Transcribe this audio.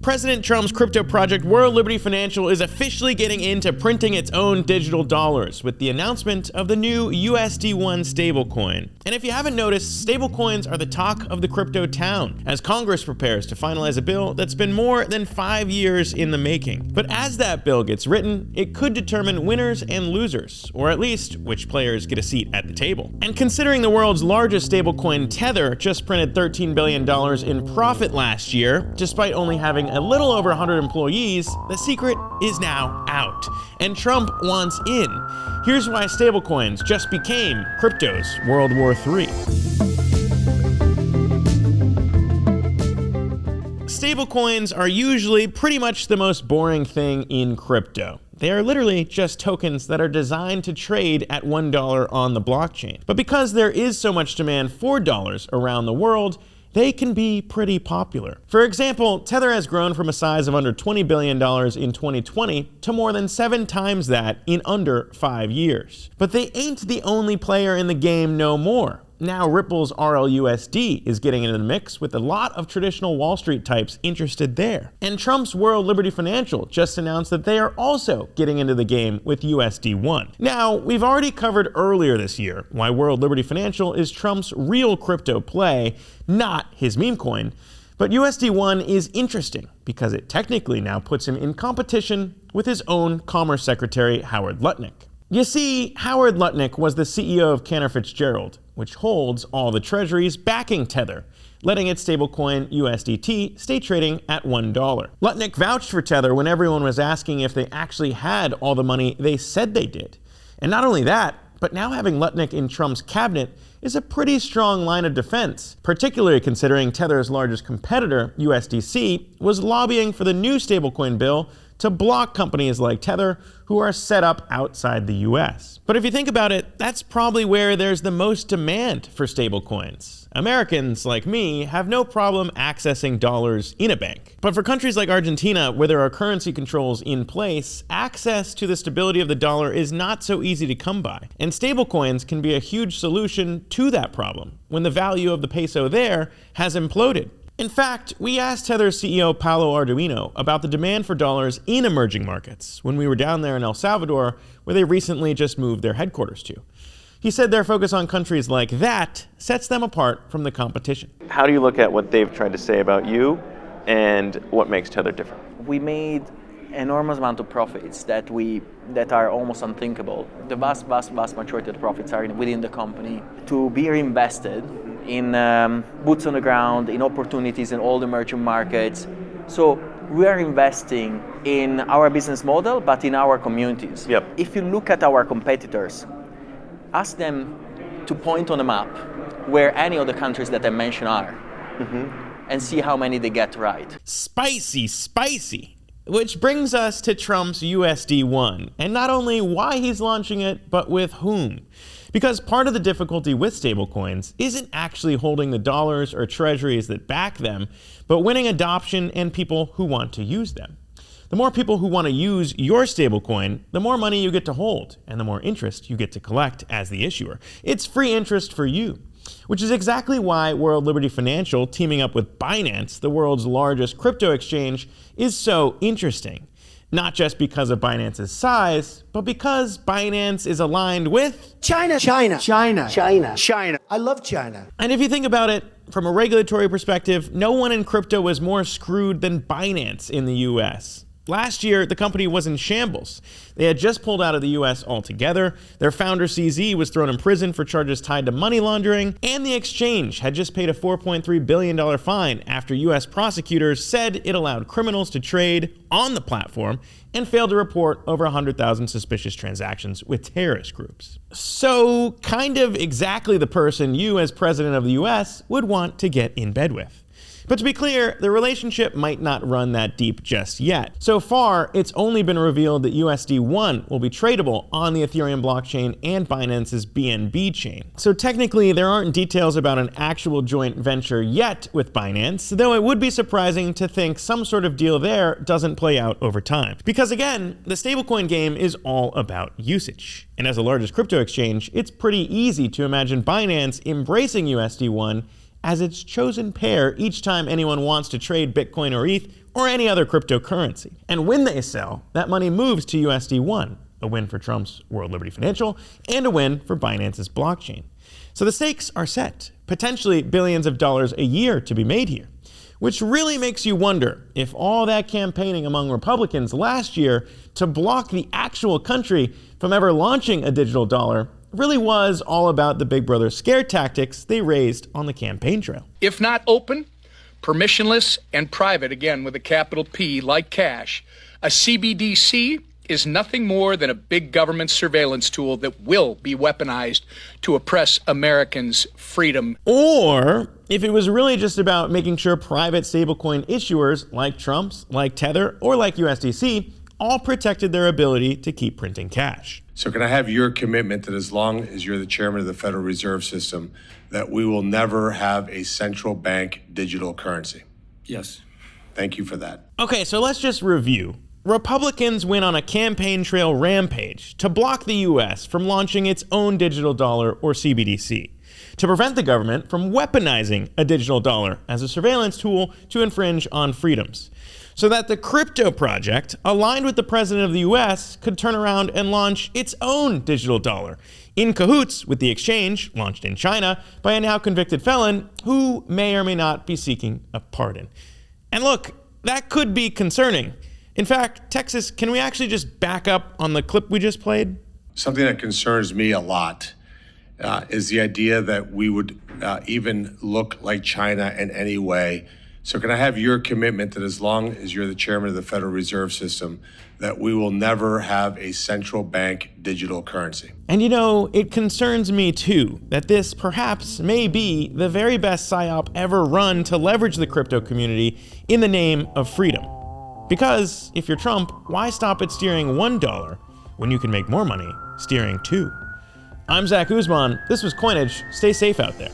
President Trump's crypto project World Liberty Financial is officially getting into printing its own digital dollars with the announcement of the new USD1 Stablecoin. And if you haven't noticed, stablecoins are the talk of the crypto town as Congress prepares to finalize a bill that's been more than 5 years in the making. But as that bill gets written, it could determine winners and losers, or at least which players get a seat at the table. And considering the world's largest stablecoin, Tether, just printed $13 billion in profit last year, despite only having a little over 100 employees, the secret is now out, and Trump wants in. Here's why stablecoins just became crypto's World War III. Stablecoins are usually pretty much the most boring thing in crypto. They are literally just tokens that are designed to trade at $1 on the blockchain. But because there is so much demand for dollars around the world, they can be pretty popular. For example, Tether has grown from a size of under $20 billion in 2020 to more than 7 times that in under 5 years. But they ain't the only player in the game no more. Now Ripple's RLUSD is getting into the mix with a lot of traditional Wall Street types interested there. And Trump's World Liberty Financial just announced that they are also getting into the game with USD1. Now, we've already covered earlier this year why World Liberty Financial is Trump's real crypto play, not his meme coin. But USD1 is interesting because it technically now puts him in competition with his own Commerce Secretary, Howard Lutnick. You see, Howard Lutnick was the CEO of Cantor Fitzgerald, which holds all the treasuries backing Tether, letting its stablecoin USDT stay trading at $1. Lutnick vouched for Tether when everyone was asking if they actually had all the money they said they did. And not only that, but now having Lutnick in Trump's cabinet is a pretty strong line of defense, particularly considering Tether's largest competitor, USDC, was lobbying for the new stablecoin bill to block companies like Tether who are set up outside the US. But if you think about it, that's probably where there's the most demand for stablecoins. Americans, like me, have no problem accessing dollars in a bank. But for countries like Argentina, where there are currency controls in place, access to the stability of the dollar is not so easy to come by. And stablecoins can be a huge solution to that problem, when the value of the peso there has imploded. In fact, we asked Tether's CEO Paulo Arduino about the demand for dollars in emerging markets when we were down there in El Salvador, where they recently just moved their headquarters to. He said their focus on countries like that sets them apart from the competition. How do you look at what they've tried to say about you and what makes Tether different? We made enormous amount of profits that are almost unthinkable. The vast majority of the profits are within the company to be reinvested in boots on the ground, in opportunities in all the emerging markets. So we are investing in our business model, but in our communities. Yep. If you look at our competitors, ask them to point on a map where any of the countries that I mentioned are, and see how many they get right. Spicy, spicy. Which brings us to Trump's USD1, and not only why he's launching it, but with whom. Because part of the difficulty with stablecoins isn't actually holding the dollars or treasuries that back them, but winning adoption and people who want to use them. The more people who want to use your stablecoin, the more money you get to hold, and the more interest you get to collect as the issuer. It's free interest for you. Which is exactly why World Liberty Financial, teaming up with Binance, the world's largest crypto exchange, is so interesting. Not just because of Binance's size, but because Binance is aligned with China. I love China. And if you think about it, from a regulatory perspective, no one in crypto was more screwed than Binance in the US. Last year, the company was in shambles. They had just pulled out of the US altogether, their founder CZ was thrown in prison for charges tied to money laundering, and the exchange had just paid a $4.3 billion fine after US prosecutors said it allowed criminals to trade on the platform and failed to report over 100,000 suspicious transactions with terrorist groups. So, kind of exactly the person you as president of the US would want to get in bed with. But to be clear, the relationship might not run that deep just yet. So far, it's only been revealed that USD1 will be tradable on the Ethereum blockchain and Binance's BNB chain. So technically, there aren't details about an actual joint venture yet with Binance, though it would be surprising to think some sort of deal there doesn't play out over time. Because again, the stablecoin game is all about usage. And as the largest crypto exchange, it's pretty easy to imagine Binance embracing USD1 as its chosen pair each time anyone wants to trade Bitcoin or ETH or any other cryptocurrency. And when they sell, that money moves to USD1, a win for Trump's World Liberty Financial and a win for Binance's blockchain. So the stakes are set, potentially billions of dollars a year to be made here, which really makes you wonder if all that campaigning among Republicans last year to block the actual country from ever launching a digital dollar really was all about the Big Brother scare tactics they raised on the campaign trail. If not open, permissionless, and private, again with a capital P, like cash, a CBDC is nothing more than a big government surveillance tool that will be weaponized to oppress Americans' freedom. Or if it was really just about making sure private stablecoin issuers like Trump's, like Tether, or like USDC all protected their ability to keep printing cash. So can I have your commitment that as long as you're the chairman of the Federal Reserve System, that we will never have a central bank digital currency? Yes. Thank you for that. Okay, so let's just review. Republicans went on a campaign trail rampage to block the US from launching its own digital dollar or CBDC, to prevent the government from weaponizing a digital dollar as a surveillance tool to infringe on freedoms, so that the crypto project, aligned with the president of the US, could turn around and launch its own digital dollar, in cahoots with the exchange, launched in China by a now convicted felon who may or may not be seeking a pardon. And look, that could be concerning. In fact, Texas, can we actually just back up on the clip we just played? Something that concerns me a lot is the idea that we would even look like China in any way. So can I have your commitment that as long as you're the chairman of the Federal Reserve System, that we will never have a central bank digital currency? And you know, it concerns me too that this perhaps may be the very best psyop ever run to leverage the crypto community in the name of freedom. Because if you're Trump, why stop at steering $1 when you can make more money steering 2? I'm Zach Guzman. This was Coinage. Stay safe out there.